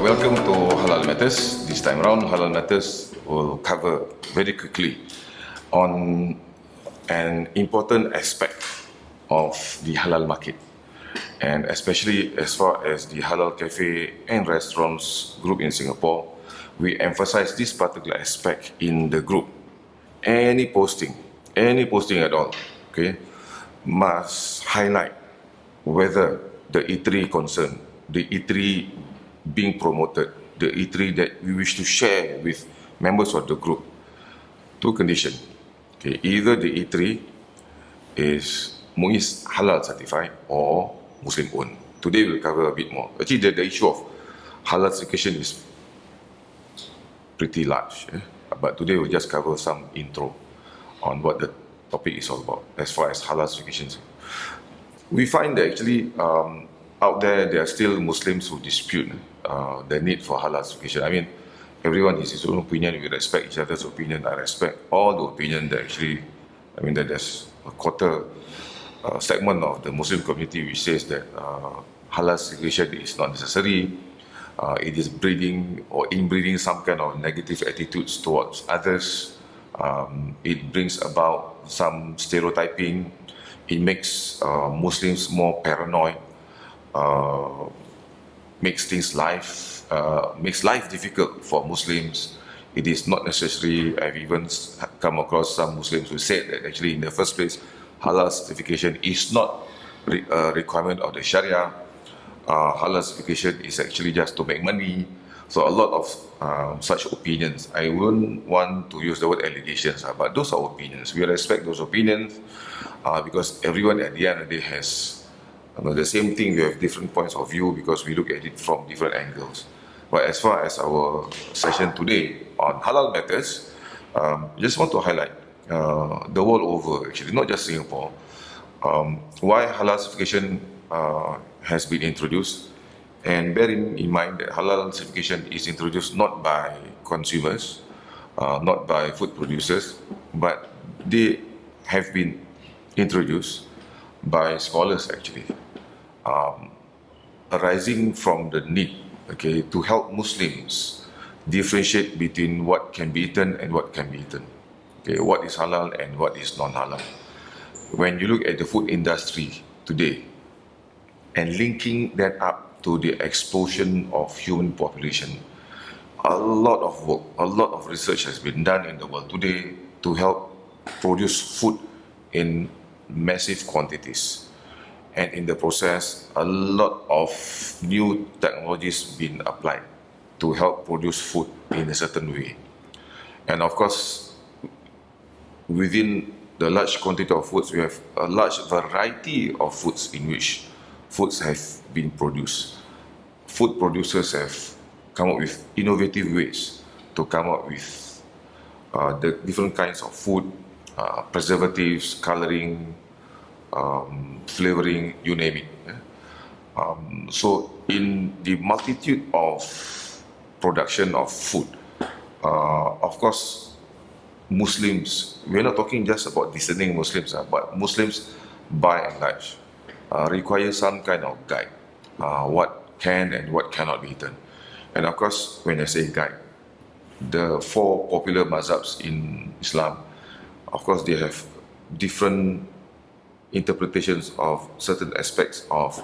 Welcome to Halal Matters. This time around, Halal Matters will cover very quickly on an important aspect of the halal market, and especially as far as the halal cafe and restaurants group in Singapore. We emphasize this particular aspect in the group. Any posting at all, okay, must highlight whether the eatery concerned, the eatery being promoted, the eatery that we wish to share with members of the group. Two conditions. Okay, either the eatery is MUIS halal certified or Muslim owned. Today we'll cover a bit more. Actually, the issue of halal certification is pretty large, but today we'll just cover some intro on what the topic is all about as far as halal certifications. We find that actually out there are still Muslims who dispute the need for halal certification. I mean, everyone has his own opinion. We respect each other's opinion. I respect all the opinion that actually, I mean, that there's a quarter segment of the Muslim community which says that halal certification is not necessary. It is breeding or inbreeding some kind of negative attitudes towards others. It brings about some stereotyping. It makes Muslims more paranoid. Makes life difficult for Muslims. It is not necessary. I've even come across some Muslims who said that actually in the first place, halal certification is not a requirement of the Sharia. Halal certification is actually just to make money. So a lot of such opinions. I wouldn't want to use the word allegations, but those are opinions. We respect those opinions because everyone at the end of the day has the same thing. We have different points of view because we look at it from different angles. But as far as our session today on halal matters, just want to highlight the world over, actually, not just Singapore, why halal certification has been introduced. And bearing in mind that halal certification is introduced not by consumers, not by food producers, but they have been introduced by scholars actually, arising from the need, okay, to help Muslims differentiate between what can be eaten and what can be eaten. Okay, what is halal and what is non-halal. When you look at the food industry today and linking that up to the explosion of human population, a lot of work, a lot of research has been done in the world today to help produce food in massive quantities. And in the process, a lot of new technologies been applied to help produce food in a certain way. And of course, within the large quantity of foods, we have a large variety of foods in which foods have been produced. Food producers have come up with innovative ways to come up with the different kinds of food, preservatives, coloring, flavoring, you name it. So in the multitude of production of food, of course, Muslims, we're not talking just about discerning Muslims, but Muslims by and large require some kind of guide, what can and what cannot be eaten. And of course, when I say guide, the four popular mazhabs in Islam, of course, they have different interpretations of certain aspects of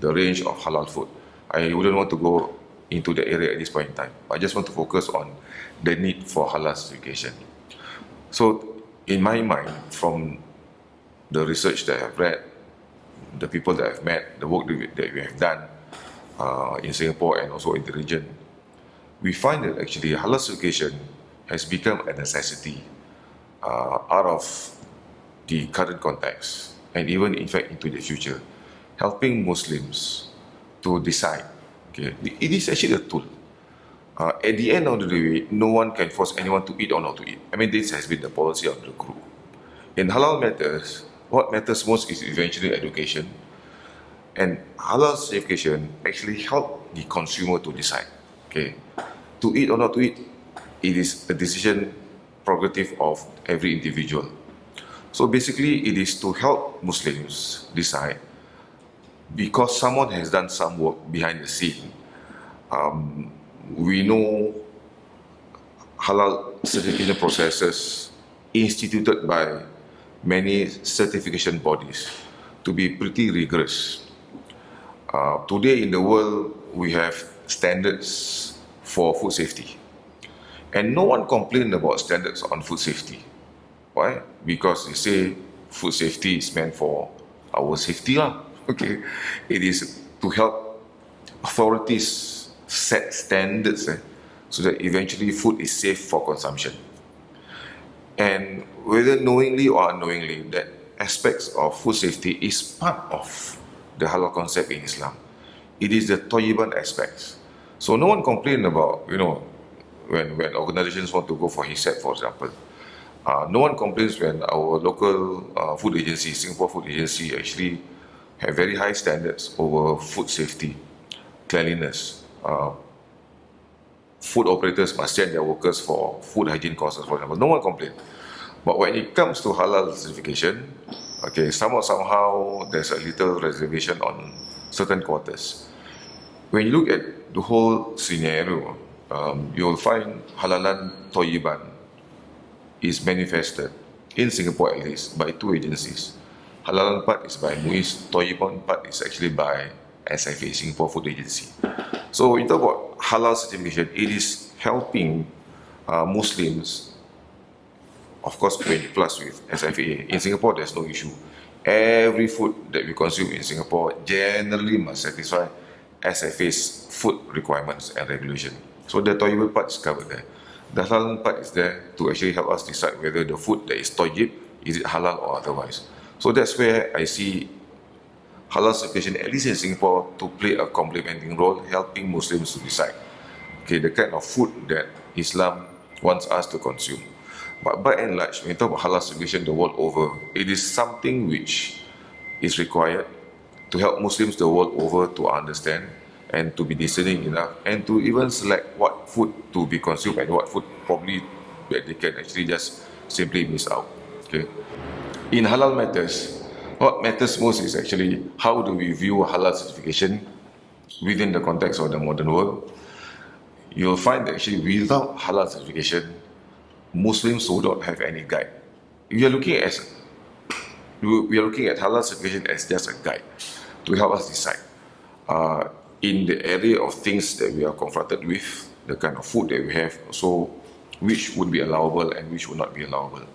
the range of halal food. I wouldn't want to go into the area at this point in time. I just want to focus on the need for halal certification. So, in my mind, from the research that I've read, the people that I've met, the work that we have done in Singapore and also in the region, we find that actually halal certification has become a necessity out of the current context and even in fact into the future, helping Muslims to decide. Okay, it is actually a tool. At the end of the day, no one can force anyone to eat or not to eat. I mean, this has been the policy of the group. In halal matters, what matters most is eventually education. And halal certification actually help the consumer to decide, okay, to eat or not to eat. It is a decision prerogative of every individual. So basically, it is to help Muslims decide, because someone has done some work behind the scene We know halal certification processes instituted by many certification bodies to be pretty rigorous. Today in the world, we have standards for food safety. And no one complains about standards on food safety. Why? Because they say food safety is meant for our safety lah. Okay, it is to help authorities set standards so that eventually food is safe for consumption. And whether knowingly or unknowingly, that aspects of food safety is part of the halal concept in Islam. It is the toyiban aspects. So no one complains about, when organizations want to go for HISAP, for example. No one complains when our local food agency, Singapore Food Agency, actually have very high standards over food safety, cleanliness. Food operators must send their workers for food hygiene courses, for example. No one complains. But when it comes to halal certification, okay, somehow there's a little reservation on certain quarters. When you look at the whole scenario, you'll find halalan toyiban is manifested in Singapore at least by two agencies. Halalan part is by MUIS, toyiban part is actually by SFA, Singapore Food Agency. So when you talk about halal certification, it is helping Muslims, of course, 20 plus with SFA. In Singapore, there's no issue. Every food that we consume in Singapore generally must satisfy SFA's food requirements and regulation. So the toyib part is covered there. The halal part is there to actually help us decide whether the food that is toyib, is it halal or otherwise. So that's where I see halal certification, at least in Singapore, to play a complementing role, helping Muslims to decide, okay, the kind of food that Islam wants us to consume. But by and large, when you talk about halal certification the world over, it is something which is required to help Muslims the world over to understand and to be discerning enough and to even select what food to be consumed and what food probably that they can actually just simply miss out. Okay. In halal matters, what matters most is actually how do we view halal certification within the context of the modern world. You'll find that actually without halal certification, Muslims would not have any guide. We are looking at halal certification as just a guide to help us decide in the area of things that we are confronted with, the kind of food that we have, so which would be allowable and which would not be allowable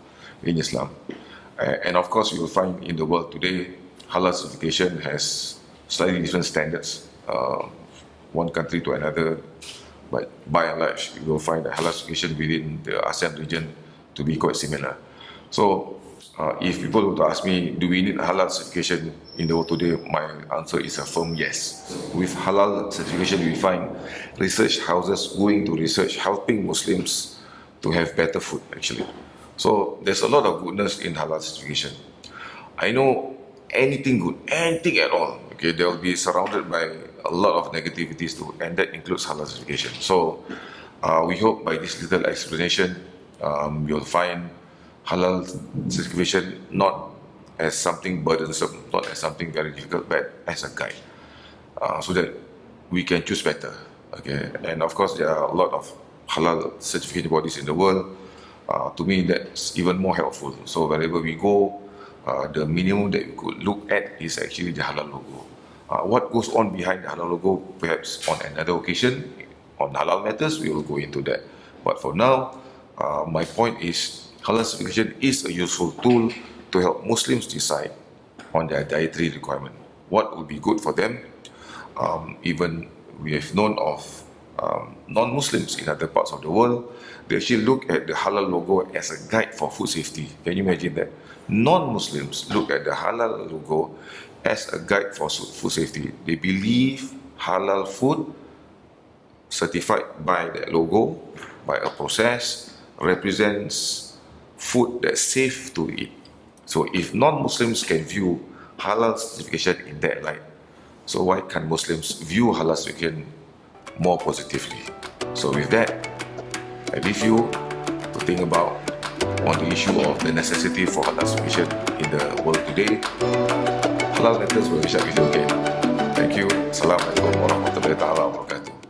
in Islam. And of course, you will find in the world today, halal certification has slightly different standards, one country to another. But by and large, you will find the halal certification within the ASEAN region to be quite similar. So, if people were to ask me, do we need halal certification in the world today? My answer is a firm yes. With halal certification, we find research houses going to research, helping Muslims to have better food, actually. So, there's a lot of goodness in halal certification. I know anything good, anything at all, okay, they will be surrounded by a lot of negativities too, and that includes halal certification. So, we hope by this little explanation, you'll find halal certification not as something burdensome, not as something very difficult, but as a guide, so that we can choose better. Okay, and of course there are a lot of halal certification bodies in the world. To me, that's even more helpful. So wherever we go, the minimum that we could look at is actually the halal logo. What goes on behind the halal logo, perhaps on another occasion, on halal matters, we will go into that. But for now, my point is halal certification is a useful tool to help Muslims decide on their dietary requirement. What would be good for them? Even we have known of non-Muslims in other parts of the world, they actually look at the halal logo as a guide for food safety. Can you imagine that? Non-Muslims look at the halal logo as a guide for food safety. They believe halal food certified by that logo, by a process, represents food that's safe to eat. So if non-Muslims can view halal certification in that light, so why can't Muslims view halal certification more positively? So with that, I leave you to think about on the issue of the necessity for halal certification in the world today. Halal matters will be shared with you again. Thank you. Assalamualaikum.